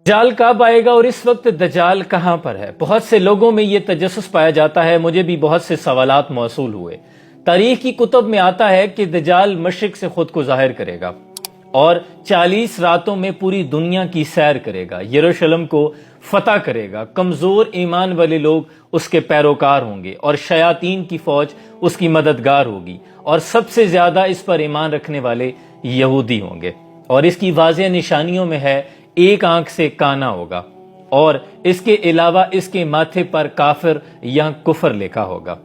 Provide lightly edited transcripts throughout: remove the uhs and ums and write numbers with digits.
دجال کب آئے گا اور اس وقت دجال کہاں پر ہے؟ بہت سے لوگوں میں یہ تجسس پایا جاتا ہے، مجھے بھی بہت سے سوالات موصول ہوئے۔ تاریخ کی کتب میں آتا ہے کہ دجال مشرق سے خود کو ظاہر کرے گا اور 40 راتوں میں پوری دنیا کی سیر کرے گا، یروشلم کو فتح کرے گا، کمزور ایمان والے لوگ اس کے پیروکار ہوں گے اور شیاطین کی فوج اس کی مددگار ہوگی، اور سب سے زیادہ اس پر ایمان رکھنے والے یہودی ہوں گے۔ اور اس کی واضح نشانیوں میں ہے ایک آنکھ سے کانا ہوگا، اور اس کے علاوہ اس کے ماتھے پر کافر یا کفر لکھا ہوگا۔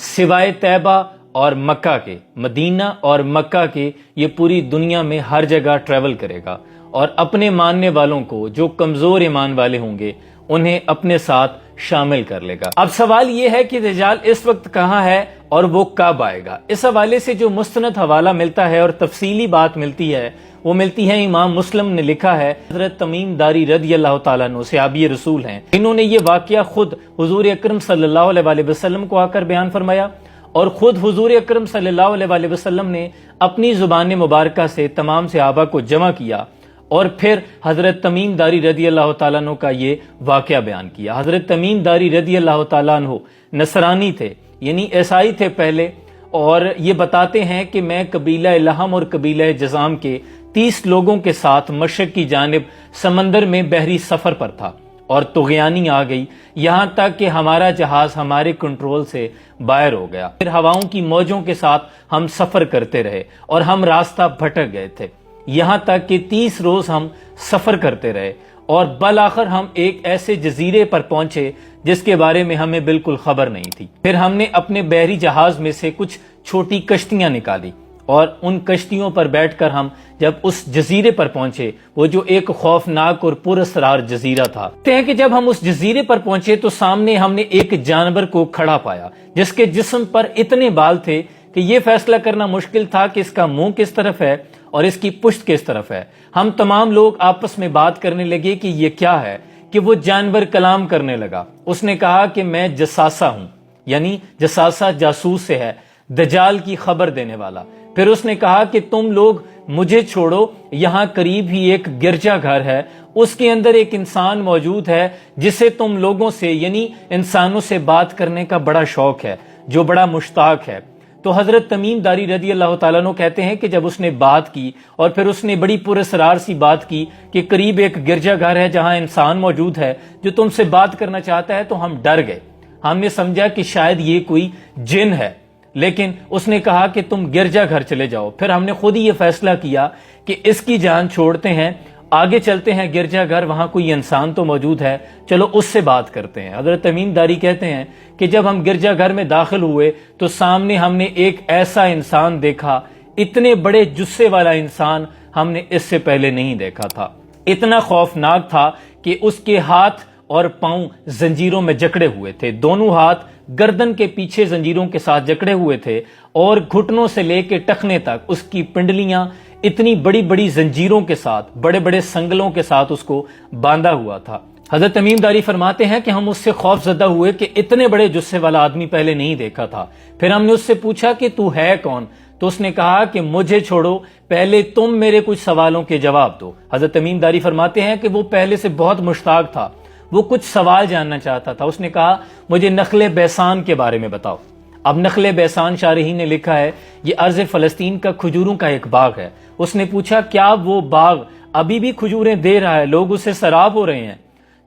سوائے طیبہ اور مکہ کے، مدینہ اور مکہ کے، یہ پوری دنیا میں ہر جگہ ٹریول کرے گا اور اپنے ماننے والوں کو جو کمزور ایمان والے ہوں گے انہیں اپنے ساتھ شامل کر لے گا۔ اب سوال یہ ہے کہ دجال اس وقت کہاں ہے اور وہ کب آئے گا؟ اس حوالے سے جو مستند حوالہ ملتا ہے اور تفصیلی بات ملتی ہے وہ ملتی ہے، امام مسلم نے لکھا ہے، حضرت تمیم داری رضی اللہ تعالیٰ عنہ صحابی رسول ہیں، انہوں نے یہ واقعہ خود حضور اکرم صلی اللہ علیہ وسلم کو آ کر بیان فرمایا، اور خود حضور اکرم صلی اللہ علیہ وسلم نے اپنی زبان مبارکہ سے تمام صحابہ کو جمع کیا اور پھر حضرت تمیم داری رضی اللہ تعالیٰ عنہ کا یہ واقعہ بیان کیا۔ حضرت تمیم داری رضی اللہ تعالیٰ عنہ نصرانی تھے، یعنی عیسائی تھے پہلے، اور یہ بتاتے ہیں کہ میں قبیلہ لحم اور قبیلہ جزام کے 30 لوگوں کے ساتھ مشرق کی جانب سمندر میں بحری سفر پر تھا، اور طغیانی آ گئی، یہاں تک کہ ہمارا جہاز ہمارے کنٹرول سے باہر ہو گیا۔ پھر ہواؤں کی موجوں کے ساتھ ہم سفر کرتے رہے اور ہم راستہ بھٹک گئے تھے، یہاں تک کہ 30 روز ہم سفر کرتے رہے، اور بالآخر ہم ایک ایسے جزیرے پر پہنچے جس کے بارے میں ہمیں بالکل خبر نہیں تھی۔ پھر ہم نے اپنے بحری جہاز میں سے کچھ چھوٹی کشتیاں نکالی، اور ان کشتیوں پر بیٹھ کر ہم جب اس جزیرے پر پہنچے، وہ جو ایک خوفناک اور پراسرار جزیرہ تھا، کہتے ہیں کہ جب ہم اس جزیرے پر پہنچے تو سامنے ہم نے ایک جانور کو کھڑا پایا جس کے جسم پر اتنے بال تھے کہ یہ فیصلہ کرنا مشکل تھا کہ اس کا منہ کس طرف ہے اور اس کی پشت کس طرف ہے۔ ہم تمام لوگ آپس میں بات کرنے لگے کہ یہ کیا ہے، کہ وہ جانور کلام کرنے لگا۔ اس نے کہا کہ میں جساسہ ہوں، یعنی جساسہ جاسوس سے ہے، دجال کی خبر دینے والا۔ پھر اس نے کہا کہ تم لوگ مجھے چھوڑو، یہاں قریب ہی ایک گرجا گھر ہے، اس کے اندر ایک انسان موجود ہے جسے تم لوگوں سے، یعنی انسانوں سے بات کرنے کا بڑا شوق ہے، جو بڑا مشتاق ہے۔ تو حضرت تمیم داری رضی اللہ تعالیٰ عنہ کہتے ہیں کہ جب اس نے بات کی اور پھر اس نے بڑی پراسرار سی بات کی کہ قریب ایک گرجا گھر ہے جہاں انسان موجود ہے جو تم سے بات کرنا چاہتا ہے، تو ہم ڈر گئے۔ ہم نے سمجھا کہ شاید یہ کوئی جن ہے، لیکن اس نے کہا کہ تم گرجا گھر چلے جاؤ۔ پھر ہم نے خود ہی یہ فیصلہ کیا کہ اس کی جان چھوڑتے ہیں، آگے چلتے ہیں گرجا گھر، وہاں کوئی انسان تو موجود ہے، چلو اس سے بات کرتے ہیں۔ حضرت تمیم داری کہتے ہیں کہ جب ہم گرجا گھر میں داخل ہوئے تو سامنے ہم نے ایک ایسا انسان دیکھا، اتنے بڑے جثے والا انسان ہم نے اس سے پہلے نہیں دیکھا تھا، اتنا خوفناک تھا کہ اس کے ہاتھ اور پاؤں زنجیروں میں جکڑے ہوئے تھے، دونوں ہاتھ گردن کے پیچھے زنجیروں کے ساتھ جکڑے ہوئے تھے، اور گھٹنوں سے لے کے ٹخنے تک اس کی پنڈلیاں اتنی بڑی بڑی زنجیروں کے ساتھ، بڑے بڑے سنگلوں کے ساتھ اس کو باندھا ہوا تھا۔ حضرت تمیم داری فرماتے ہیں کہ ہم اس سے خوف زدہ ہوئے کہ اتنے بڑے جثے والا آدمی پہلے نہیں دیکھا تھا۔ پھر ہم نے اس سے پوچھا کہ تو ہے کون؟ تو اس نے کہا کہ مجھے چھوڑو، پہلے تم میرے کچھ سوالوں کے جواب دو۔ حضرت تمیم داری فرماتے ہیں کہ وہ پہلے سے بہت مشتاق تھا، وہ کچھ سوال جاننا چاہتا تھا۔ اس نے کہا مجھے نخل بیسان کے بارے میں بتاؤ۔ اب نخل بیسان شارحین نے لکھا ہے یہ ارض فلسطین کا کھجوروں کا ایک باغ ہے۔ اس نے پوچھا کیا وہ باغ ابھی بھی کھجوریں دے رہا ہے، لوگ اس سے سراب ہو رہے ہیں؟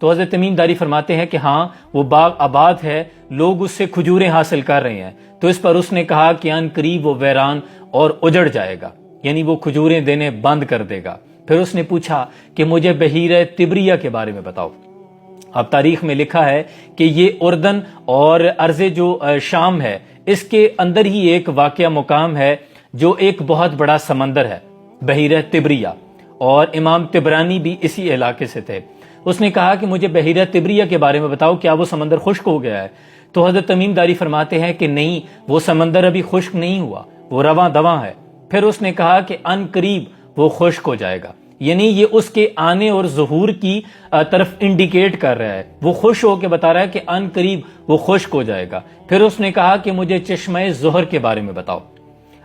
تو حضرت تمیم داری فرماتے ہیں کہ ہاں وہ باغ آباد ہے، لوگ اس سے کھجوریں حاصل کر رہے ہیں۔ تو اس پر اس نے کہا کہ ان قریب وہ ویران اور اجڑ جائے گا، یعنی وہ کھجوریں دینے بند کر دے گا۔ پھر اس نے پوچھا کہ مجھے بحیرہ تبریہ کے بارے میں بتاؤ۔ اب تاریخ میں لکھا ہے کہ یہ اردن اور ارض جو شام ہے اس کے اندر ہی ایک واقعہ مقام ہے جو ایک بہت بڑا سمندر ہے، بحیرہ تبریہ، اور امام طبرانی بھی اسی علاقے سے تھے۔ اس نے کہا کہ مجھے بحیرہ تبریہ کے بارے میں بتاؤ، کیا وہ سمندر خشک ہو گیا ہے؟ تو حضرت تمیم داری فرماتے ہیں کہ نہیں، وہ سمندر ابھی خشک نہیں ہوا، وہ رواں دواں ہے۔ پھر اس نے کہا کہ ان قریب وہ خشک ہو جائے گا، یعنی یہ اس کے آنے اور ظہور کی طرف انڈیکیٹ کر رہا ہے، وہ خوش ہو کے بتا رہا ہے کہ ان قریب وہ خشک ہو جائے گا۔ پھر اس نے کہا کہ مجھے چشمہ ظہر کے بارے میں بتاؤ۔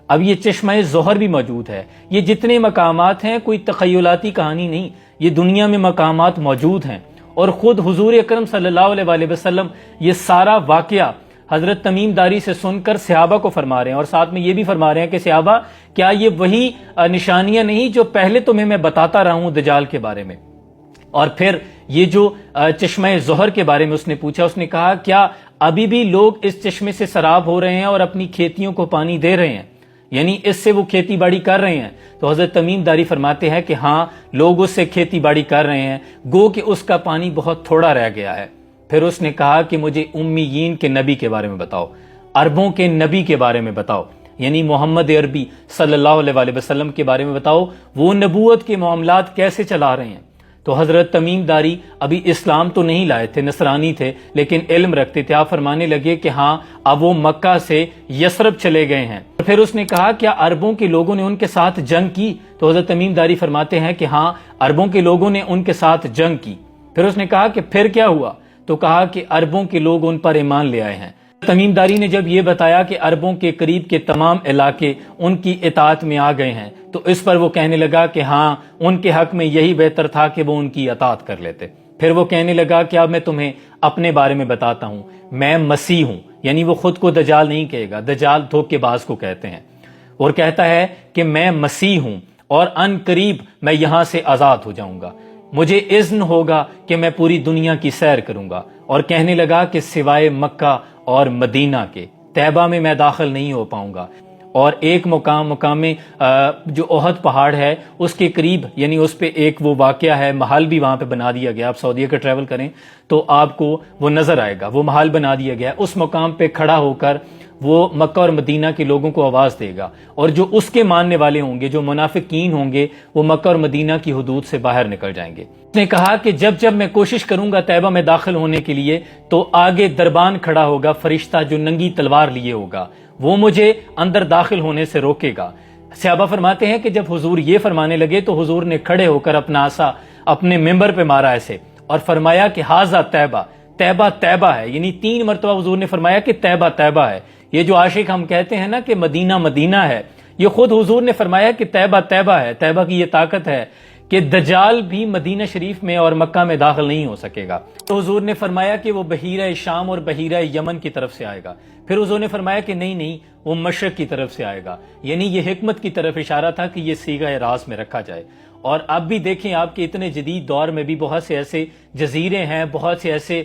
اب یہ چشمہ ظہر بھی موجود ہے. یہ جتنے مقامات ہیں کوئی تخیلاتی کہانی نہیں، یہ دنیا میں مقامات موجود ہیں. اور خود حضور اکرم صلی اللہ علیہ وآلہ وسلم یہ سارا واقعہ حضرت تمیم داری سے سن کر صحابہ کو فرما رہے ہیں، اور ساتھ میں یہ بھی فرما رہے ہیں کہ صحابہ کیا یہ وہی نشانیاں نہیں جو پہلے تمہیں میں بتاتا رہا ہوں دجال کے بارے میں. اور پھر یہ جو چشمہ ظہر کے بارے میں اس نے پوچھا، اس نے کہا کیا ابھی بھی لوگ اس چشمے سے سراب ہو رہے ہیں اور اپنی کھیتیوں کو پانی دے رہے ہیں، یعنی اس سے وہ کھیتی باڑی کر رہے ہیں؟ تو حضرت تمیم داری فرماتے ہیں کہ ہاں، لوگ اس سے کھیتی باڑی کر رہے ہیں، گو کہ اس کا پانی بہت تھوڑا رہ گیا ہے. پھر اس نے کہا کہ مجھے امیین کے نبی کے بارے میں بتاؤ، عربوں کے نبی کے بارے میں بتاؤ، یعنی محمد عربی صلی اللہ علیہ وآلہ وسلم کے بارے میں بتاؤ، وہ نبوت کے معاملات کیسے چلا رہے ہیں. تو حضرت تمیم داری ابھی اسلام تو نہیں لائے تھے، نصرانی تھے، لیکن علم رکھتے تھے. آپ فرمانے لگے کہ ہاں، اب وہ مکہ سے یثرب چلے گئے ہیں. پھر اس نے کہا کیا عربوں کے لوگوں نے ان کے ساتھ جنگ کی؟ تو حضرت تمیم داری فرماتے ہیں کہ ہاں، عربوں کے لوگوں نے ان کے ساتھ جنگ کی. پھر اس نے کہا کہ پھر کیا ہوا؟ تو کہا کہ عربوں کے لوگ ان پر ایمان لے آئے ہیں. تمیم داری نے جب یہ بتایا کہ عربوں کے قریب کے تمام علاقے ان کی اطاعت میں آ گئے ہیں، تو اس پر وہ کہنے لگا کہ ہاں، ان کے حق میں یہی بہتر تھا کہ وہ ان کی اطاعت کر لیتے. پھر وہ کہنے لگا کہ اب میں تمہیں اپنے بارے میں بتاتا ہوں، میں مسیح ہوں. یعنی وہ خود کو دجال نہیں کہے گا، دجال دھوکے باز کو کہتے ہیں. اور کہتا ہے کہ میں مسیح ہوں اور ان قریب میں یہاں سے آزاد ہو جاؤں گا، مجھے اذن ہوگا کہ میں پوری دنیا کی سیر کروں گا. اور کہنے لگا کہ سوائے مکہ اور مدینہ کے طیبہ میں داخل نہیں ہو پاؤں گا. اور ایک مقام میں جو احد پہاڑ ہے اس کے قریب، یعنی اس پہ ایک وہ واقعہ ہے، محل بھی وہاں پہ بنا دیا گیا. آپ سعودیہ کا ٹریول کریں تو آپ کو وہ نظر آئے گا، وہ محل بنا دیا گیا. اس مقام پہ کھڑا ہو کر وہ مکہ اور مدینہ کے لوگوں کو آواز دے گا، اور جو اس کے ماننے والے ہوں گے، جو منافقین ہوں گے، وہ مکہ اور مدینہ کی حدود سے باہر نکل جائیں گے. اس نے کہا کہ جب میں کوشش کروں گا طیبہ میں داخل ہونے کے لیے، تو آگے دربان کھڑا ہوگا فرشتہ جو ننگی تلوار لیے ہوگا، وہ مجھے اندر داخل ہونے سے روکے گا. صحابہ فرماتے ہیں کہ جب حضور یہ فرمانے لگے تو حضور نے کھڑے ہو کر اپنا عصا اپنے ممبر پہ مارا ایسے، اور فرمایا کہ ہاذا طیبہ، طیبہ طیبہ ہے. یعنی 3 مرتبہ حضور نے فرمایا کہ طیبہ طیبہ ہے. یہ جو عاشق ہم کہتے ہیں نا کہ مدینہ مدینہ ہے، یہ خود حضور نے فرمایا کہ طیبہ طیبہ ہے. طیبہ کی یہ طاقت ہے کہ دجال بھی مدینہ شریف میں اور مکہ میں داخل نہیں ہو سکے گا. تو حضور نے فرمایا کہ وہ بحیرہ شام اور بحیرہ یمن کی طرف سے آئے گا. پھر حضور نے فرمایا کہ نہیں، وہ مشرق کی طرف سے آئے گا. یعنی یہ حکمت کی طرف اشارہ تھا کہ یہ صیغہ راز میں رکھا جائے. اور اب بھی دیکھیں آپ کے اتنے جدید دور میں بھی بہت سے ایسے جزیرے ہیں، بہت سے ایسے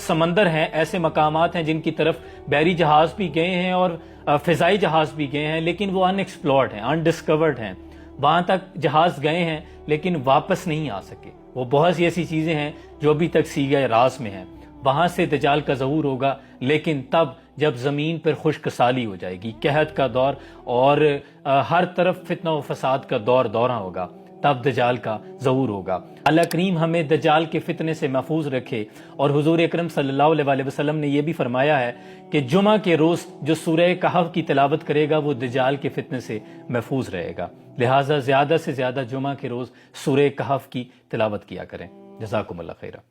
سمندر ہیں، ایسے مقامات ہیں جن کی طرف بحری جہاز بھی گئے ہیں اور فضائی جہاز بھی گئے ہیں، لیکن وہ ان ایکسپلورڈ ہیں، ان ڈسکورڈ ہیں. وہاں تک جہاز گئے ہیں لیکن واپس نہیں آ سکے. وہ بہت سی ایسی چیزیں ہیں جو ابھی تک صیغہ راز میں ہیں. وہاں سے دجال کا ظہور ہوگا، لیکن تب جب زمین پر خشک سالی ہو جائے گی، قحط کا دور اور ہر طرف فتنہ و فساد کا دورہ ہوگا، تب دجال کا ظہور ہوگا. اللہ کریم ہمیں دجال کے فتنے سے محفوظ رکھے. اور حضور اکرم صلی اللہ علیہ وآلہ وسلم نے یہ بھی فرمایا ہے کہ جمعہ کے روز جو سورہ کہف کی تلاوت کرے گا وہ دجال کے فتنے سے محفوظ رہے گا. لہٰذا زیادہ سے زیادہ جمعہ کے روز سورہ کہف کی تلاوت کیا کریں. جزاکم اللہ خیرہ.